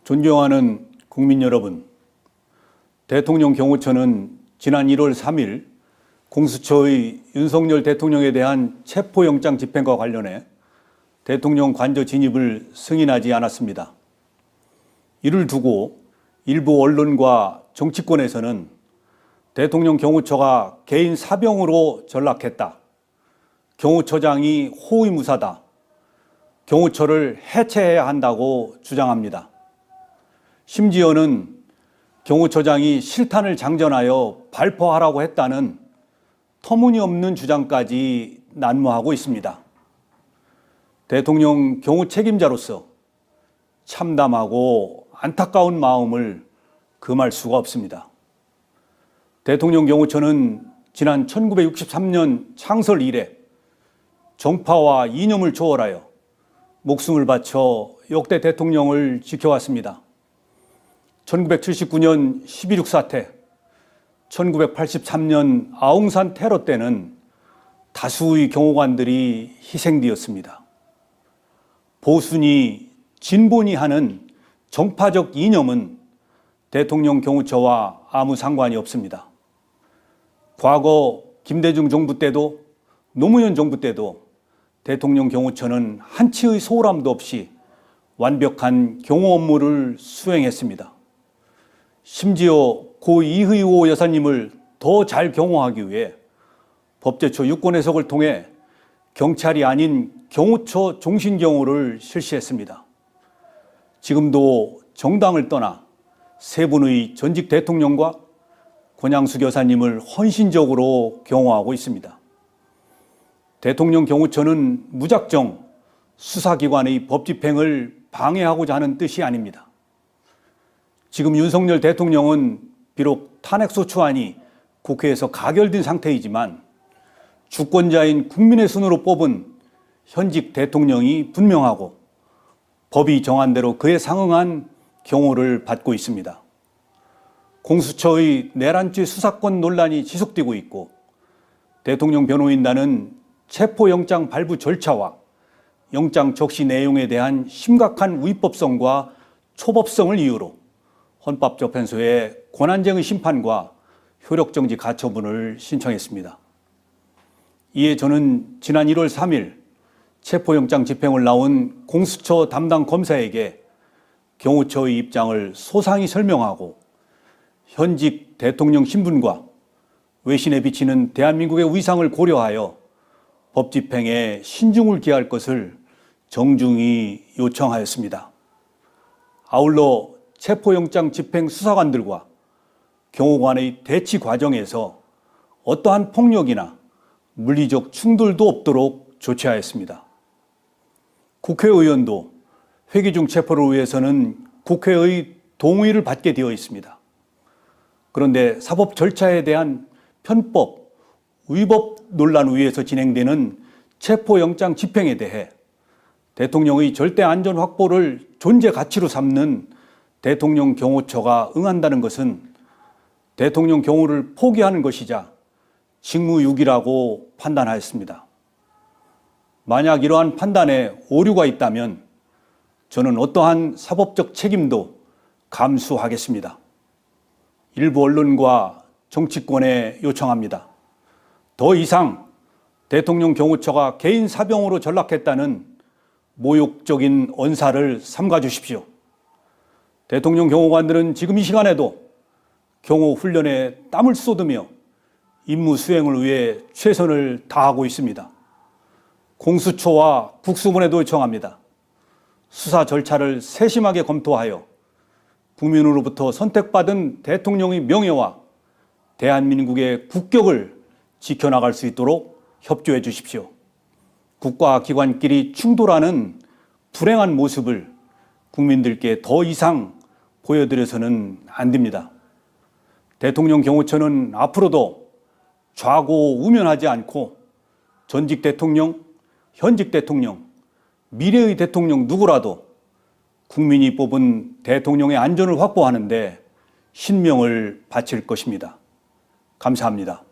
존경하는 국민 여러분, 대통령 경호처는 지난 1월 3일 공수처의 윤석열 대통령에 대한 체포영장 집행과 관련해 대통령 관저 진입을 승인하지 않았습니다. 이를 두고 일부 언론과 정치권에서는 대통령 경호처가 개인 사병으로 전락했다, 경호처장이 호위무사다, 경호처를 해체해야 한다고 주장합니다. 심지어는 경호처장이 실탄을 장전하여 발포하라고 했다는 터무니없는 주장까지 난무하고 있습니다. 대통령 경호 책임자로서 참담하고 안타까운 마음을 금할 수가 없습니다. 대통령 경호처는 지난 1963년 창설 이래 정파와 이념을 초월하여 목숨을 바쳐 역대 대통령을 지켜왔습니다. 1979년 12.6 사태, 1983년 아웅산 테러 때는 다수의 경호관들이 희생되었습니다. 보수니 진보니 하는 정파적 이념은 대통령 경호처와 아무 상관이 없습니다. 과거 김대중 정부 때도 노무현 정부 때도 대통령 경호처는 한치의 소홀함도 없이 완벽한 경호 업무를 수행했습니다. 심지어 고 이의호 여사님을 더 잘 경호하기 위해 법제처 유권 해석을 통해 경찰이 아닌 경호처 종신경호를 실시했습니다. 지금도 정당을 떠나 세 분의 전직 대통령과 권양숙 여사님을 헌신적으로 경호하고 있습니다. 대통령 경호처는 무작정 수사기관의 법 집행을 방해하고자 하는 뜻이 아닙니다. 지금 윤석열 대통령은 비록 탄핵소추안이 국회에서 가결된 상태이지만 주권자인 국민의 손으로 뽑은 현직 대통령이 분명하고 법이 정한 대로 그에 상응한 경호를 받고 있습니다. 공수처의 내란죄 수사권 논란이 지속되고 있고 대통령 변호인단은 체포영장 발부 절차와 영장 적시 내용에 대한 심각한 위법성과 초법성을 이유로 헌법재판소에 권한쟁의 심판과 효력정지 가처분을 신청했습니다. 이에 저는 지난 1월 3일 체포영장 집행을 나온 공수처 담당 검사에게 경호처의 입장을 소상히 설명하고 현직 대통령 신분과 외신에 비치는 대한민국의 위상을 고려하여 법 집행에 신중을 기할 것을 정중히 요청하였습니다. 아울러 체포영장 집행 수사관들과 경호관의 대치 과정에서 어떠한 폭력이나 물리적 충돌도 없도록 조치하였습니다. 국회의원도 회기 중 체포를 위해서는 국회의 동의를 받게 되어 있습니다. 그런데 사법 절차에 대한 편법, 위법 논란 위에서 진행되는 체포영장 집행에 대해 대통령의 절대 안전 확보를 존재 가치로 삼는 대통령 경호처가 응한다는 것은 대통령 경호를 포기하는 것이자 직무유기라고 판단하였습니다. 만약 이러한 판단에 오류가 있다면 저는 어떠한 사법적 책임도 감수하겠습니다. 일부 언론과 정치권에 요청합니다. 더 이상 대통령 경호처가 개인 사병으로 전락했다는 모욕적인 언사를 삼가 주십시오. 대통령 경호관들은 지금 이 시간에도 경호 훈련에 땀을 쏟으며 임무 수행을 위해 최선을 다하고 있습니다. 공수처와 국수본에도 요청합니다. 수사 절차를 세심하게 검토하여 국민으로부터 선택받은 대통령의 명예와 대한민국의 국격을 지켜나갈 수 있도록 협조해 주십시오. 국가 기관끼리 충돌하는 불행한 모습을 국민들께 더 이상 보여드려서는 안 됩니다. 대통령 경호처는 앞으로도 좌고우면하지 않고 전직 대통령, 현직 대통령, 미래의 대통령 누구라도 국민이 뽑은 대통령의 안전을 확보하는 데 신명을 바칠 것입니다. 감사합니다.